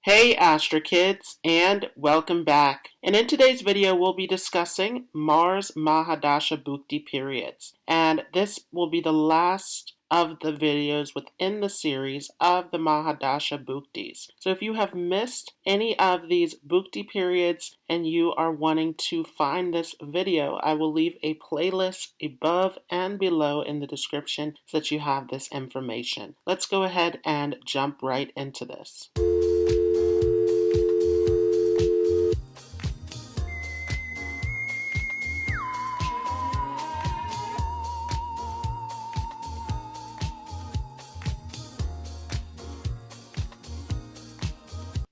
Hey Astro Kids, and welcome back. And in today's video, we'll be discussing Mars Mahadasha Bhukti periods. And this will be the last of the videos within the series of the Mahadasha Bhuktis. So if you have missed any of these Bhukti periods and you are wanting to find this video, I will leave a playlist above and below in the description so that you have this information. Let's go ahead and jump right into this.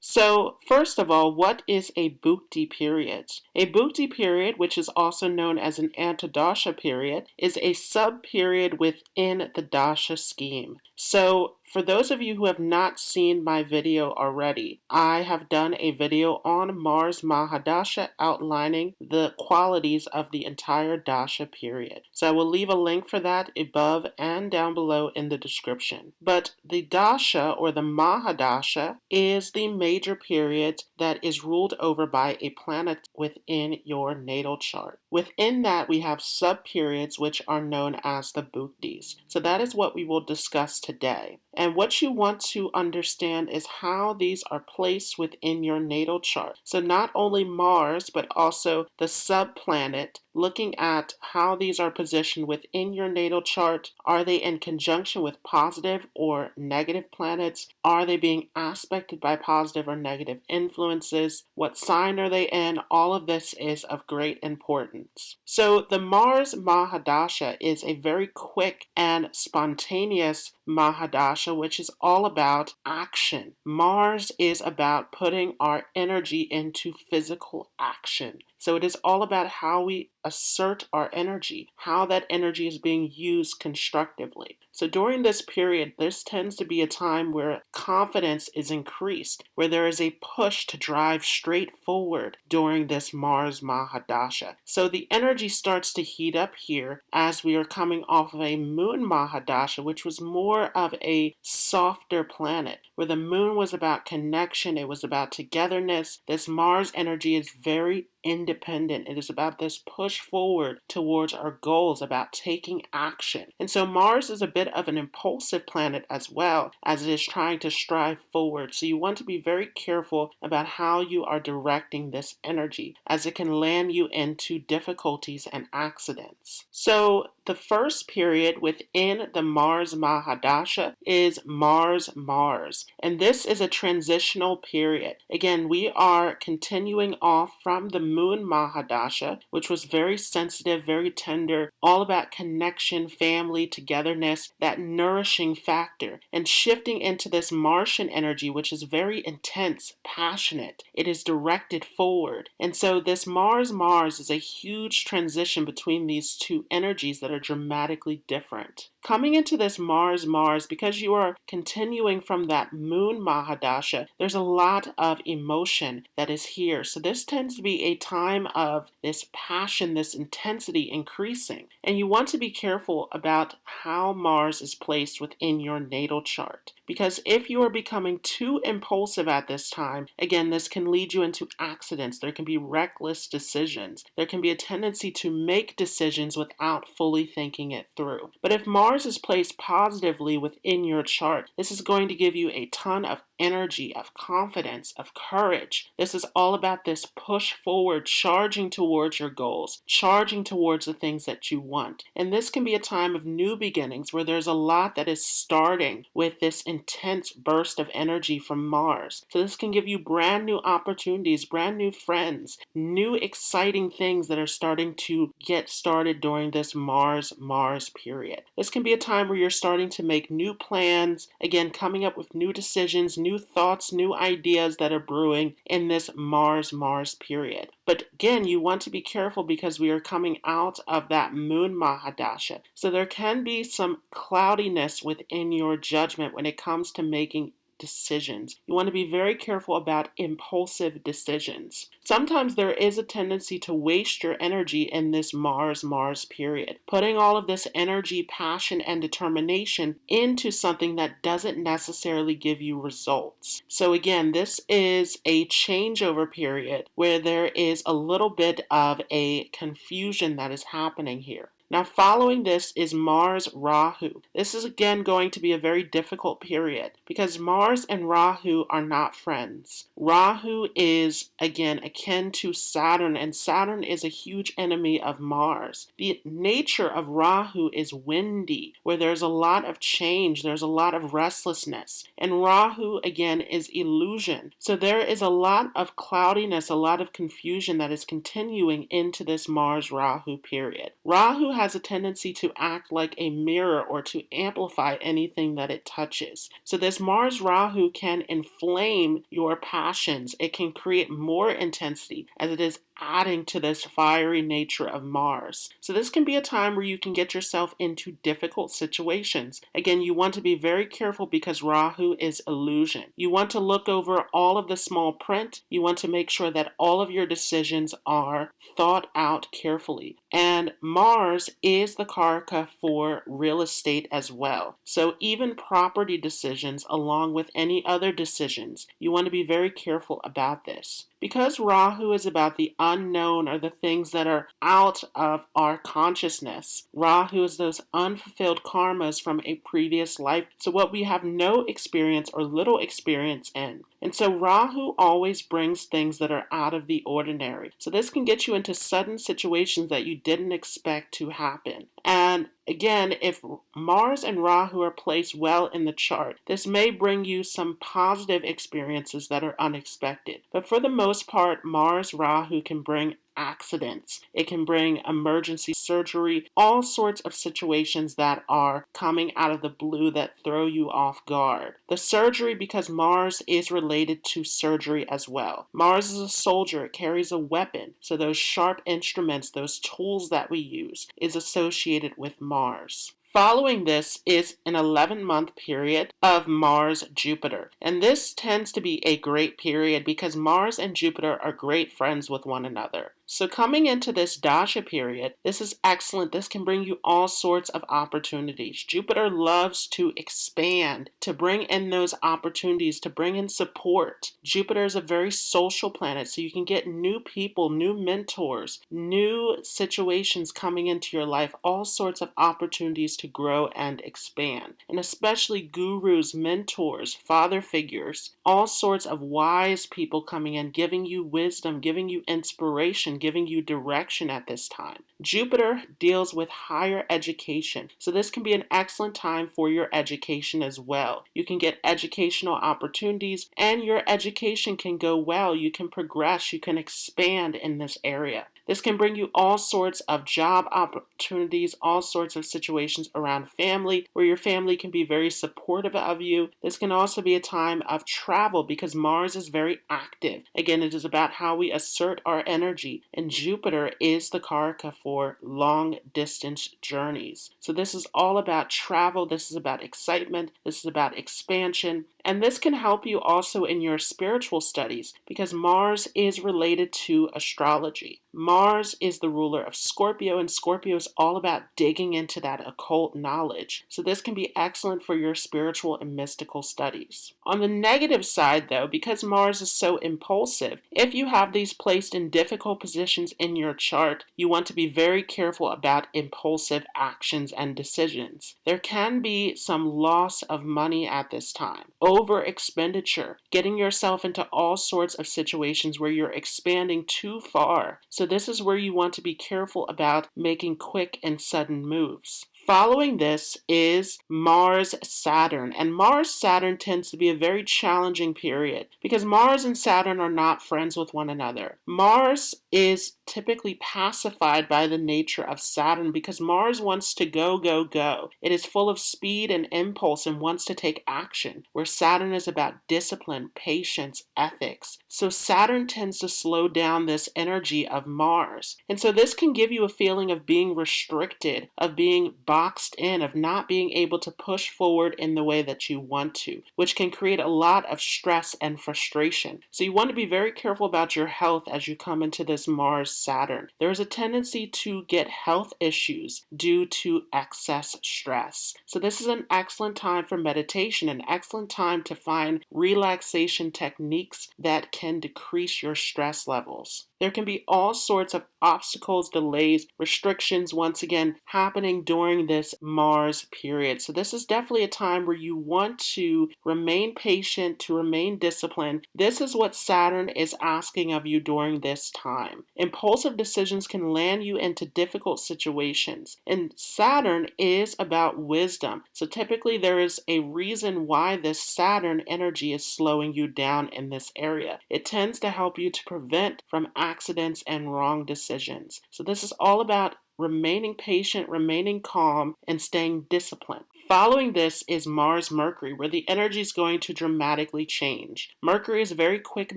So, first of all, what is a Bhukti period? A Bhukti period, which is also known as an Antardasha period, is a sub-period within the Dasha scheme. So, for those of you who have not seen my video already, I have done a video on Mars Mahadasha outlining the qualities of the entire Dasha period. So I will leave a link for that above and down below in the description. But the Dasha or the Mahadasha is the major period that is ruled over by a planet within your natal chart. Within that, we have sub-periods which are known as the Bhuktis. So that is what we will discuss today. And what you want to understand is how these are placed within your natal chart. So not only Mars, but also the subplanet, looking at how these are positioned within your natal chart. Are they in conjunction with positive or negative planets? Are they being aspected by positive or negative influences? What sign are they in? All of this is of great importance. So the Mars Mahadasha is a very quick and spontaneous Mahadasha, which is all about action. Mars is about putting our energy into physical action. So it is all about how we assert our energy, how that energy is being used constructively. So during this period, this tends to be a time where confidence is increased, where there is a push to drive straight forward during this Mars Mahadasha. So the energy starts to heat up here as we are coming off of a Moon Mahadasha, which was more of a softer planet, where the Moon was about connection, it was about togetherness. This Mars energy is very independent. It is about this push forward towards our goals, about taking action. And so Mars is a bit of an impulsive planet as well, as it is trying to strive forward. So you want to be very careful about how you are directing this energy, as it can land you into difficulties and accidents. So the first period within the Mars Mahadasha is Mars-Mars, and this is a transitional period. Again, we are continuing off from the Moon Mahadasha, which was very sensitive, very tender, all about connection, family, togetherness, that nourishing factor, and shifting into this Martian energy, which is very intense, passionate. It is directed forward. And so this Mars-Mars is a huge transition between these two energies that are dramatically different. Coming into this Mars-Mars, because you are continuing from that Moon Mahadasha, there's a lot of emotion that is here. So this tends to be a time of this passion, this intensity increasing. And you want to be careful about how Mars is placed within your natal chart. Because if you are becoming too impulsive at this time, again, this can lead you into accidents. There can be reckless decisions. There can be a tendency to make decisions without fully thinking it through. But if Mars is placed positively within your chart, this is going to give you a ton of energy, of confidence, of courage. This is all about this push forward, charging towards your goals, charging towards the things that you want. And this can be a time of new beginnings where there's a lot that is starting with this intense burst of energy from Mars. So this can give you brand new opportunities, brand new friends, new exciting things that are starting to get started during this Mars-Mars period. This can be a time where you're starting to make new plans, again, coming up with new decisions, new thoughts, new ideas that are brewing in this Mars-Mars period. But again, you want to be careful because we are coming out of that Moon Mahadasha. So there can be some cloudiness within your judgment when it comes to making decisions. You want to be very careful about impulsive decisions. Sometimes there is a tendency to waste your energy in this Mars period, putting all of this energy, passion, and determination into something that doesn't necessarily give you results. So again, this is a changeover period where there is a little bit of a confusion that is happening here. Now, following this is Mars-Rahu. This is again going to be a very difficult period because Mars and Rahu are not friends. Rahu is again akin to Saturn, and Saturn is a huge enemy of Mars. The nature of Rahu is windy, where there's a lot of change, there's a lot of restlessness. And Rahu again is illusion. So there is a lot of cloudiness, a lot of confusion that is continuing into this Mars-Rahu period. Rahu has a tendency to act like a mirror or to amplify anything that it touches. So this Mars-Rahu can inflame your passions. It can create more intensity as it is adding to this fiery nature of Mars. So this can be a time where you can get yourself into difficult situations. Again, you want to be very careful because Rahu is illusion. You want to look over all of the small print. You want to make sure that all of your decisions are thought out carefully. And Mars is the karaka for real estate as well. So even property decisions along with any other decisions, you want to be very careful about this. Because Rahu is about the unknown or the things that are out of our consciousness, Rahu is those unfulfilled karmas from a previous life. So what we have no experience or little experience in. And so Rahu always brings things that are out of the ordinary. So this can get you into sudden situations that you didn't expect to happen. And again, if Mars and Rahu are placed well in the chart, this may bring you some positive experiences that are unexpected. But for the most part, Mars-Rahu can bring accidents. It can bring emergency surgery, all sorts of situations that are coming out of the blue that throw you off guard. The surgery, because Mars is related to surgery as well. Mars is a soldier, it carries a weapon. So those sharp instruments, those tools that we use, is associated with Mars. Following this is an 11-month period of Mars-Jupiter. And this tends to be a great period because Mars and Jupiter are great friends with one another. So coming into this Dasha period, this is excellent. This can bring you all sorts of opportunities. Jupiter loves to expand, to bring in those opportunities, to bring in support. Jupiter is a very social planet, so you can get new people, new mentors, new situations coming into your life, all sorts of opportunities to grow and expand. And especially gurus, mentors, father figures, all sorts of wise people coming in, giving you wisdom, giving you inspiration, giving you direction at this time. Jupiter deals with higher education, so this can be an excellent time for your education as well. You can get educational opportunities and your education can go well. You can progress, you can expand in this area. This can bring you all sorts of job opportunities, all sorts of situations around family where your family can be very supportive of you. This can also be a time of travel because Mars is very active. Again, it is about how we assert our energy, and Jupiter is the karaka for long distance journeys. So this is all about travel, this is about excitement, this is about expansion, and this can help you also in your spiritual studies because Mars is related to astrology. Mars is the ruler of Scorpio, and Scorpio is all about digging into that occult knowledge. So this can be excellent for your spiritual and mystical studies. On the negative side, though, because Mars is so impulsive, if you have these placed in difficult positions in your chart, you want to be very careful about impulsive actions and decisions. There can be some loss of money at this time, over expenditure, getting yourself into all sorts of situations where you're expanding too far. So this is where you want to be careful about making quick and sudden moves. Following this is Mars-Saturn, and Mars-Saturn tends to be a very challenging period because Mars and Saturn are not friends with one another. Mars is typically pacified by the nature of Saturn because Mars wants to go, go, go. It is full of speed and impulse and wants to take action, where Saturn is about discipline, patience, ethics. So Saturn tends to slow down this energy of Mars. And so this can give you a feeling of being restricted, of being boxed in, of not being able to push forward in the way that you want to, which can create a lot of stress and frustration. So you want to be very careful about your health as you come into this Mars-Saturn. There is a tendency to get health issues due to excess stress. So this is an excellent time for meditation, an excellent time to find relaxation techniques that can decrease your stress levels. There can be all sorts of obstacles, delays, restrictions, once again, happening during this Mars period. So this is definitely a time where you want to remain patient, to remain disciplined. This is what Saturn is asking of you during this time. Impulsive decisions can land you into difficult situations. And Saturn is about wisdom. So typically there is a reason why this Saturn energy is slowing you down in this area. It tends to help you to prevent from accidents and wrong decisions. So this is all about remaining patient, remaining calm, and staying disciplined. Following this is Mars-Mercury, where the energy is going to dramatically change. Mercury is very quick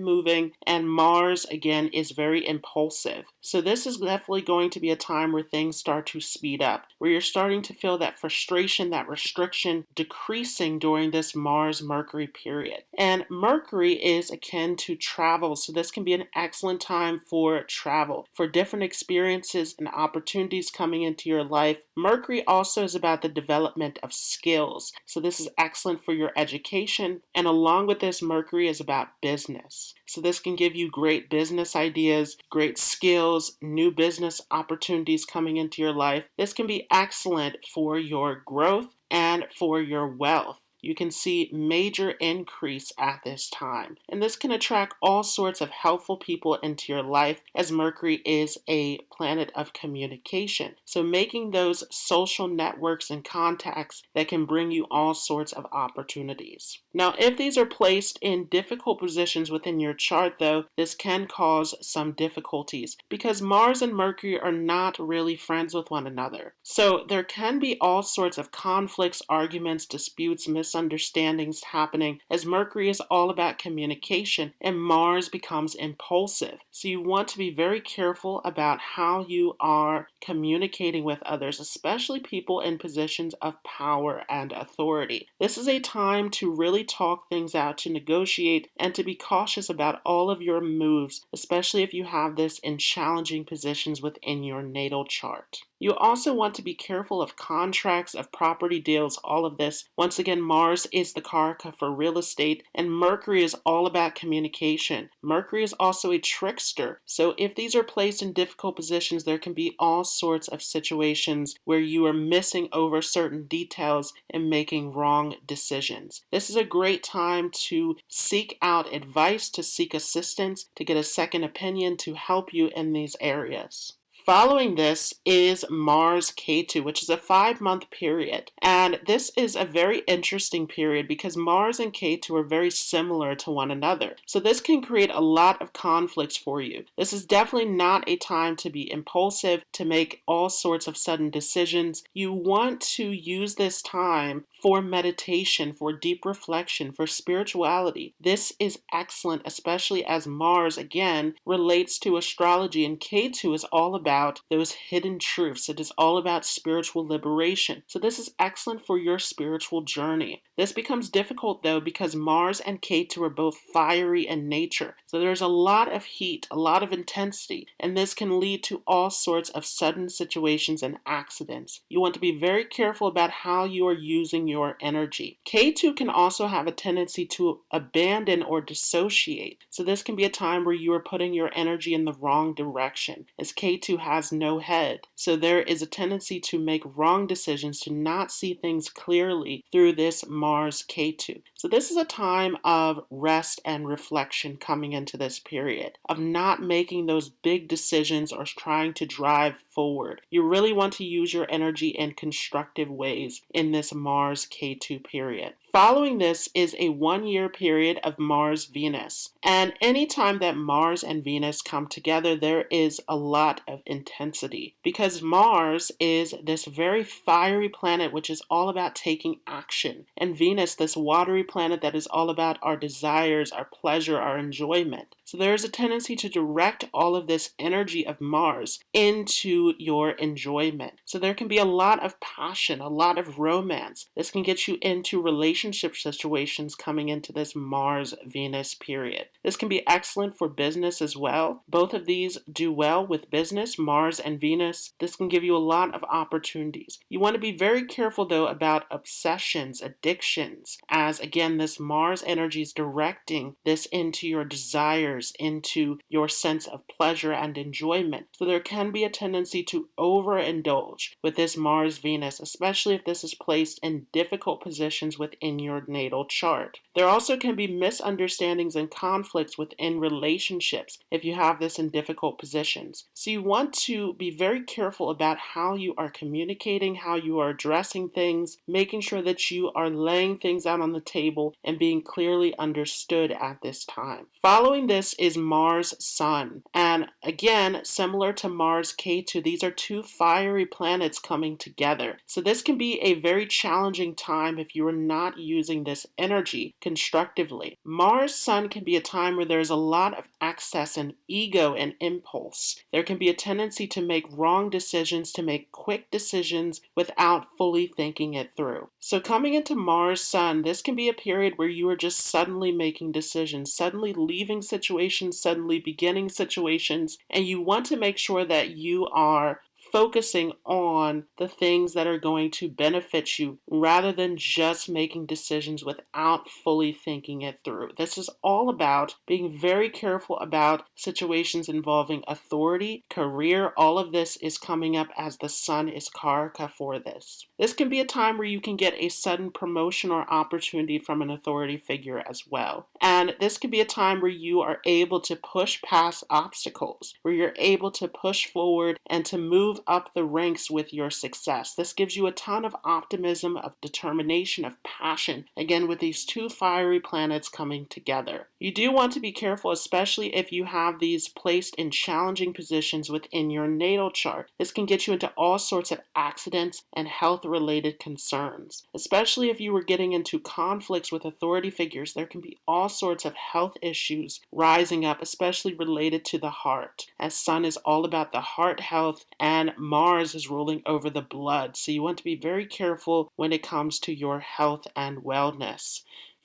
moving, and Mars, again, is very impulsive. So this is definitely going to be a time where things start to speed up, where you're starting to feel that frustration, that restriction decreasing during this Mars-Mercury period. And Mercury is akin to travel, so this can be an excellent time for travel, for different experiences and opportunities coming into your life. Mercury also is about the development of skills. So this is excellent for your education. And along with this, Mercury is about business. So this can give you great business ideas, great skills, new business opportunities coming into your life. This can be excellent for your growth and for your wealth. You can see major increase at this time. And this can attract all sorts of helpful people into your life, as Mercury is a planet of communication. So making those social networks and contacts that can bring you all sorts of opportunities. Now, if these are placed in difficult positions within your chart, though, this can cause some difficulties because Mars and Mercury are not really friends with one another. So there can be all sorts of conflicts, arguments, disputes, misunderstandings happening, as Mercury is all about communication and Mars becomes impulsive. So you want to be very careful about how you are communicating with others, especially people in positions of power and authority. This is a time to really talk things out, to negotiate, and to be cautious about all of your moves, especially if you have this in challenging positions within your natal chart. You also want to be careful of contracts, of property deals, all of this. Once again, Mars is the karaka for real estate, and Mercury is all about communication. Mercury is also a trickster, so if these are placed in difficult positions, there can be all sorts of situations where you are missing over certain details and making wrong decisions. This is a great time to seek out advice, to seek assistance, to get a second opinion to help you in these areas. Following this is Mars-Ketu, which is a 5-month period. And this is a very interesting period because Mars and Ketu are very similar to one another. So this can create a lot of conflicts for you. This is definitely not a time to be impulsive, to make all sorts of sudden decisions. You want to use this time for meditation, for deep reflection, for spirituality. This is excellent, especially as Mars, again, relates to astrology, and Ketu is all about those hidden truths. It is all about spiritual liberation. So this is excellent for your spiritual journey. This becomes difficult, though, because Mars and Ketu are both fiery in nature. So there's a lot of heat, a lot of intensity, and this can lead to all sorts of sudden situations and accidents. You want to be very careful about how you are using your energy. Ketu can also have a tendency to abandon or dissociate. So this can be a time where you are putting your energy in the wrong direction, as Ketu has no head. So there is a tendency to make wrong decisions, to not see things clearly through this Mars-Ketu. So this is a time of rest and reflection coming into this period, of not making those big decisions or trying to drive forward. You really want to use your energy in constructive ways in this Mars-Ketu period. Following this is a 1-year period of Mars-Venus. And anytime that Mars and Venus come together, there is a lot of intensity because Mars is this very fiery planet which is all about taking action. And Venus, this watery planet that is all about our desires, our pleasure, our enjoyment. So there is a tendency to direct all of this energy of Mars into your enjoyment. So there can be a lot of passion, a lot of romance. This can get you into relationship situations coming into this Mars-Venus period. This can be excellent for business as well. Both of these do well with business, Mars and Venus. This can give you a lot of opportunities. You want to be very careful though about obsessions, addictions, as again this Mars energy is directing this into your desires, into your sense of pleasure and enjoyment. So there can be a tendency to overindulge with this Mars-Venus, especially if this is placed in difficult positions within your natal chart. There also can be misunderstandings and conflicts within relationships if you have this in difficult positions. So you want to be very careful about how you are communicating, how you are addressing things, making sure that you are laying things out on the table and being clearly understood at this time. Following this is Mars-Sun. And again, similar to Mars-Ketu, these are two fiery planets coming together. So this can be a very challenging time if you are not using this energy constructively. Mars-Sun can be a time where there's a lot of excess and ego and impulse. There can be a tendency to make wrong decisions, to make quick decisions without fully thinking it through. So coming into Mars-Sun, this can be a period where you are just suddenly making decisions, suddenly leaving situations, suddenly beginning situations, and you want to make sure that you are focusing on the things that are going to benefit you rather than just making decisions without fully thinking it through. This is all about being very careful about situations involving authority, career. All of this is coming up as the sun is Karaka for this. This can be a time where you can get a sudden promotion or opportunity from an authority figure as well. And this can be a time where you are able to push past obstacles, where you're able to push forward and to move up the ranks with your success. This gives you a ton of optimism, of determination, of passion, again with these two fiery planets coming together. You do want to be careful, especially if you have these placed in challenging positions within your natal chart. This can get you into all sorts of accidents and health-related concerns. Especially if you were getting into conflicts with authority figures, there can be all sorts of health issues rising up, especially related to the heart, as Sun is all about the heart health and Mars is ruling over the blood. So you want to be very careful when it comes to your health and wellness.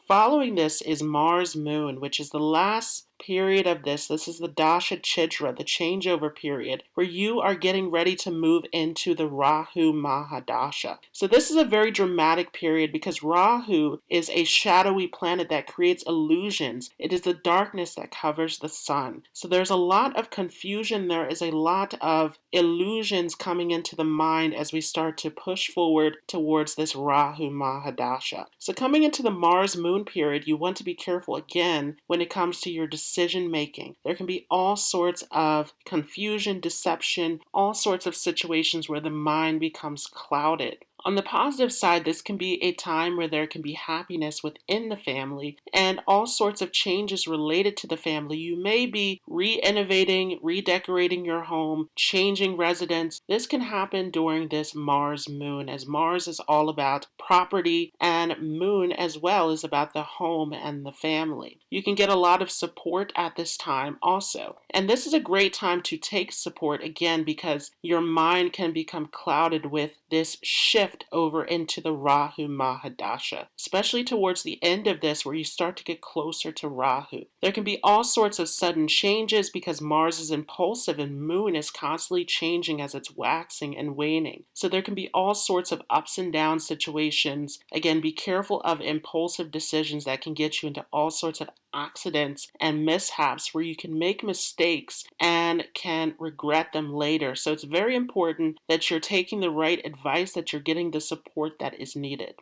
Following this is Mars-Moon, which is the last period of this. This is the Dasha Chidra, the changeover period, where you are getting ready to move into the Rahu Mahadasha. So this is a very dramatic period because Rahu is a shadowy planet that creates illusions. It is the darkness that covers the sun. So there's a lot of confusion. There is a lot of illusions coming into the mind as we start to push forward towards this Rahu Mahadasha. So coming into the Mars-Moon period, you want to be careful again when it comes to your decision making. There can be all sorts of confusion, deception, all sorts of situations where the mind becomes clouded. On the positive side, this can be a time where there can be happiness within the family and all sorts of changes related to the family. You may be re-innovating, redecorating your home, changing residence. This can happen during this Mars-Moon, as Mars is all about property and Moon as well is about the home and the family. You can get a lot of support at this time also. And this is a great time to take support again because your mind can become clouded with this shift over into the Rahu Mahadasha, especially towards the end of this where you start to get closer to Rahu. There can be all sorts of sudden changes because Mars is impulsive and Moon is constantly changing as it's waxing and waning. So there can be all sorts of ups and down situations. Again, be careful of impulsive decisions that can get you into all sorts of accidents and mishaps where you can make mistakes and can regret them later. So it's very important that you're taking the right advice, that you're getting the support that is needed.